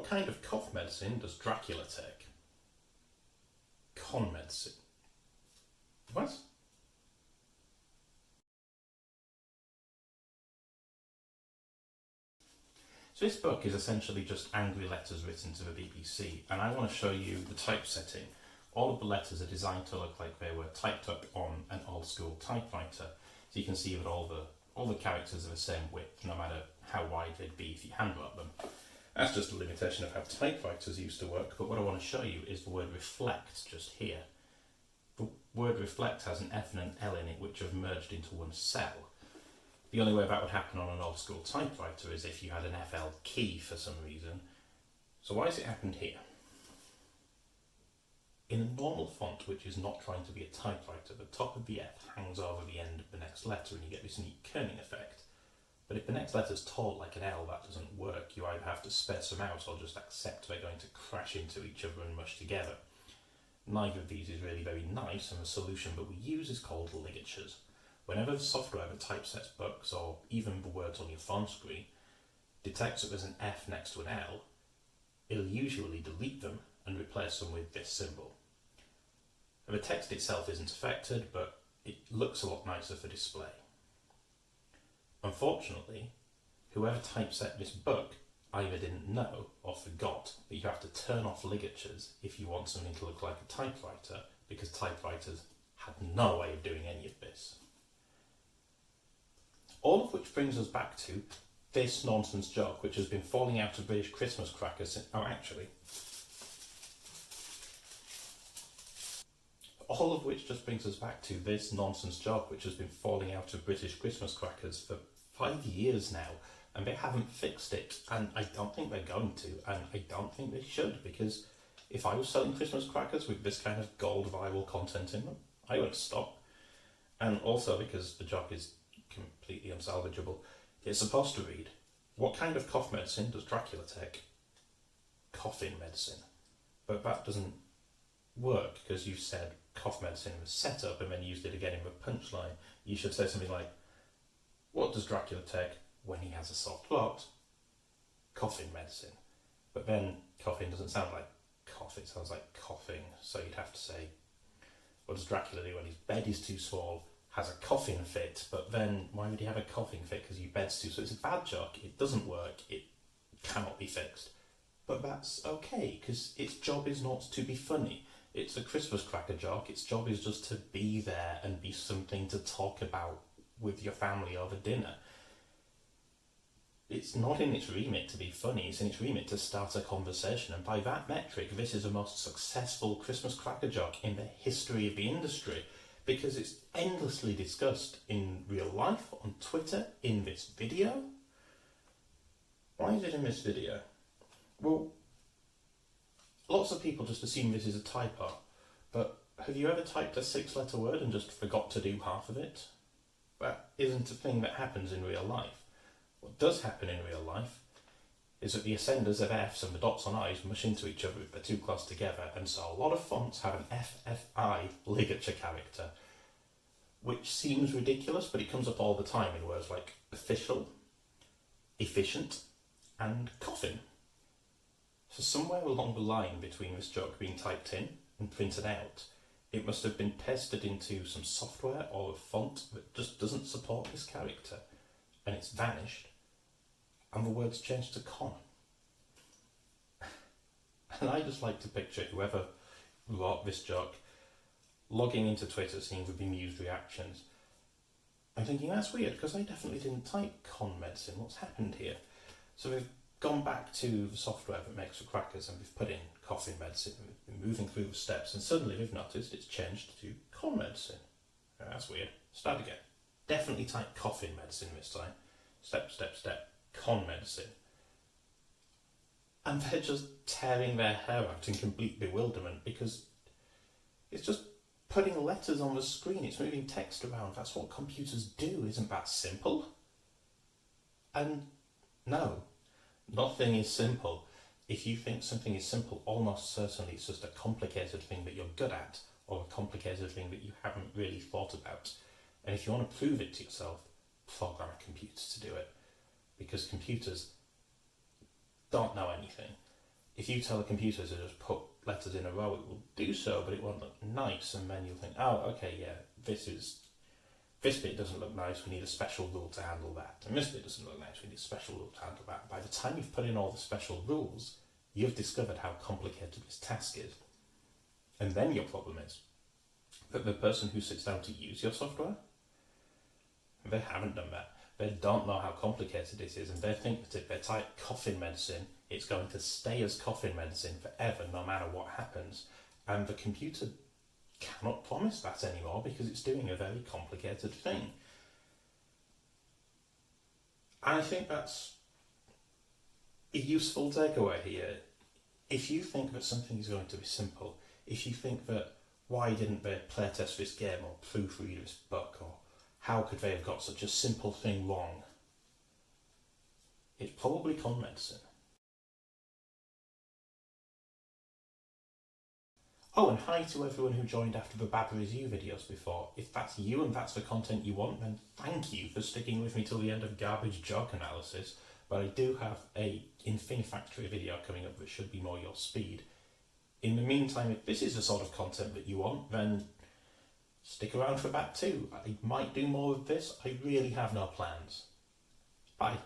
What kind of cough medicine does Dracula take? Con medicine. What? So this book is essentially just angry letters written to the BBC, and I want to show you the typesetting. All of the letters are designed to look like they were typed up on an old school typewriter. So you can see that all the characters are the same width, no matter how wide they'd be if you handwrote them. That's just a limitation of how typewriters used to work, but what I want to show you is the word reflect just here. The word reflect has an F and an L in it which have merged into one cell. The only way that would happen on an old school typewriter is if you had an FL key for some reason. So why has it happened here? In a normal font, which is not trying to be a typewriter, the top of the F hangs over the end of the next letter and you get this neat kerning effect. But if the next letter's tall like an L, that doesn't work. You either have to space them out or just accept they're going to crash into each other and mush together. Neither of these is really very nice, and the solution that we use is called ligatures. Whenever the software that typesets books, or even the words on your phone screen, detects that there's an F next to an L, it'll usually delete them and replace them with this symbol. The text itself isn't affected, but it looks a lot nicer for display. Unfortunately, whoever typeset this book either didn't know or forgot that you have to turn off ligatures if you want something to look like a typewriter, because typewriters had no way of doing any of this. All of which brings us back to this nonsense joke, which has been falling out of British Christmas crackers since... All of which just brings us back to this nonsense joke, which has been falling out of British Christmas crackers for 5 years now, and they haven't fixed it, and I don't think they're going to, and I don't think they should, because if I was selling Christmas crackers with this kind of gold viral content in them, I would stop. And also because the joke is completely unsalvageable, it's supposed to read, what kind of cough medicine does Dracula take? Coffin medicine. But that doesn't work, because you said cough medicine was set up and then used it again in the punchline. You should say something like, what does Dracula take when he has a sore throat? Coffin medicine. But then coffin doesn't sound like cough, it sounds like coughing, so you'd have to say, what does Dracula do when his bed is too small, has a coughing fit? But then why would he have a coughing fit? Because your bed's too small. So it's a bad joke, it doesn't work, it cannot be fixed. But that's okay, because its job is not to be funny. It's a Christmas cracker joke. Its job is just to be there and be something to talk about with your family over dinner. It's not in its remit to be funny, it's in its remit to start a conversation, and by that metric, this is the most successful Christmas cracker joke in the history of the industry, because it's endlessly discussed in real life, on Twitter, in this video. Why is it in this video? Well, lots of people just assume this is a typo, but have you ever typed a 6-letter word and just forgot to do half of it? That isn't a thing that happens in real life. What does happen in real life is that the ascenders of Fs and the dots on Is mush into each other if they're too close together, and so a lot of fonts have an FFI ligature character, which seems ridiculous, but it comes up all the time in words like official, efficient, and coffin. So somewhere along the line between this joke being typed in and printed out, it must have been pasted into some software or a font that just doesn't support this character, and it's vanished, and the words changed to con. And I just like to picture whoever wrote this joke logging into Twitter, seeing the bemused reactions. I'm thinking, that's weird, because I definitely didn't type con medicine. What's happened here? So we've gone back to the software that makes the crackers and we've put in coffin medicine, and we've been moving through the steps, and suddenly we've noticed it's changed to con medicine. Oh, that's weird. Start again. Definitely type coffin medicine this time. Step, step, step. Con medicine. And they're just tearing their hair out in complete bewilderment, because it's just putting letters on the screen, it's moving text around. That's what computers do, isn't that simple? And no, nothing is simple. If you think something is simple, almost certainly it's just a complicated thing that you're good at, or a complicated thing that you haven't really thought about. And if you want to prove it to yourself, program a computer to do it, because computers don't know anything. if you tell a computer to just put letters in a row, it will do so, but it won't look nice, and then you'll think, oh, okay, yeah, this bit doesn't look nice, we need a special rule to handle that, and this bit doesn't look nice, we need a special rule to handle that. By the time you've put in all the special rules, you've discovered how complicated this task is. And then your problem is that the person who sits down to use your software, they haven't done that. They don't know how complicated it is, and they think that if they type coffin medicine, it's going to stay as coffin medicine forever, no matter what happens. And the computer cannot promise that anymore because it's doing a very complicated thing. And I think that's a useful takeaway here. If you think that something is going to be simple, if you think that why didn't they playtest this game or proofread this book, or how could they have got such a simple thing wrong, it's probably con medicine. Oh, and hi to everyone who joined after the bad review videos before. If that's you and that's the content you want, then thank you for sticking with me till the end of Garbage Joke Analysis. But I do have a Infinifactory video coming up that should be more your speed. In the meantime, if this is the sort of content that you want, then stick around for that too. I might do more of this. I really have no plans. Bye.